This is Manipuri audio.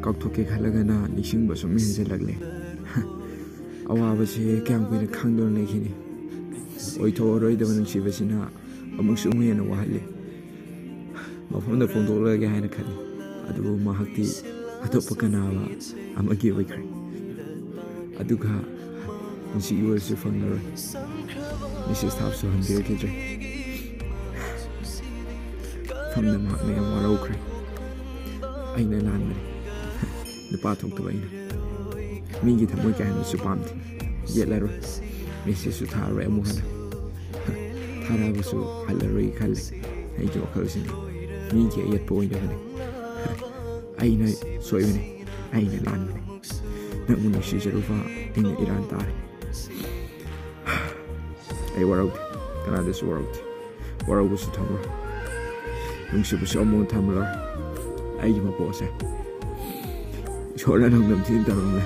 ꯀꯥꯎꯊꯣꯛꯀꯦ ꯈꯜꯂꯒꯅ ꯅꯤꯡꯁꯤꯡꯕ ꯁꯨꯝ ꯍꯦꯟꯖꯜꯂꯛꯂꯦ ꯑꯋꯥꯕꯁꯦ ꯀꯌꯥꯝ ꯀꯨꯏꯅ ꯈꯥꯡꯗꯨꯅ ꯂꯩꯈꯤꯅꯤ ꯑꯣꯏꯊꯣꯛꯑꯔꯣꯏꯗꯕ ꯅꯨꯡꯁꯤꯕꯁꯤꯅ ꯑꯃꯨꯛꯁꯨ ꯍꯦꯟꯅ ꯋꯥꯍꯜꯂꯤ ꯃꯐꯝꯗ ꯐꯣꯡꯗꯣꯛꯂꯒꯦ ꯍꯥꯏꯅ ꯈꯜꯂꯤ ꯑꯗꯨꯕꯨ ꯃꯍꯥꯛꯇꯤ ꯑꯇꯣꯞꯄ ꯀꯅꯥꯕ ꯑꯃꯒꯤ ꯑꯣꯏꯈ꯭ꯔꯦ ꯑꯗꯨꯒ ꯄꯨꯟꯁꯤꯒꯤ ꯑꯣꯏꯔꯁꯨ ꯐꯪꯂꯔꯣꯏ ꯃꯦꯁꯦꯖ ꯊꯥꯕꯁꯨ ꯍꯟꯕꯤꯔꯛꯈꯤꯗ꯭ꯔꯦ ꯃꯐꯝꯗ ꯃꯍꯥꯛꯅ ꯌꯥꯝ ꯋꯥꯔꯧꯈ꯭ꯔꯦ ꯑꯩꯅ ꯂꯥꯟꯕꯅꯤ ꯅꯨꯄꯥ ꯊꯣꯛꯇꯕ ꯑꯩꯅ ꯃꯤꯒꯤ ꯊꯃꯣꯏ ꯀꯥꯏꯍꯟꯕꯁꯨ ꯄꯥꯝꯗꯦ ꯌꯦꯠꯂꯔꯣꯏ ꯃꯦꯁꯦꯖꯁꯨ ꯊꯥꯔꯣꯏ ꯑꯃꯨꯛ ꯍꯟꯅ ꯊꯥꯔꯛꯑꯕꯁꯨ ꯍꯜꯂꯔꯣꯏ ꯈꯜꯂꯦ ꯑꯩꯒꯤ ꯋꯥꯈꯜꯁꯤꯅ ꯃꯤꯒꯤ ꯑꯌꯦꯠꯄ ꯑꯣꯏꯅꯕꯅꯤ ꯑꯩꯅ ꯁꯣꯏꯕꯅꯤ ꯑꯩꯅ ꯂꯥꯟꯕꯅꯤ ꯅꯪꯕꯨ ꯅꯨꯡꯁꯤꯖꯔꯨꯕ ꯑꯩꯅ ꯏꯔꯥꯟ ꯇꯥꯔꯦ ꯑꯩ ꯋꯥꯔꯧꯗꯦ ꯀꯅꯥꯗꯁꯨ ꯋꯥꯔꯧꯗꯦ ꯋꯥꯔꯧꯕꯁꯨ ꯊꯝꯃꯣꯏ ꯅꯨꯡꯁꯤꯕꯁꯨ ꯑꯃꯨꯛ ꯊꯝꯂꯔꯣꯏ ꯑꯩꯒꯤ ꯃꯄꯣꯛ ꯑꯁꯦ ꯏꯁꯣꯔꯅ ꯅꯣꯡꯗꯝ ꯊꯤꯅ ꯇꯧꯔꯝꯂꯦ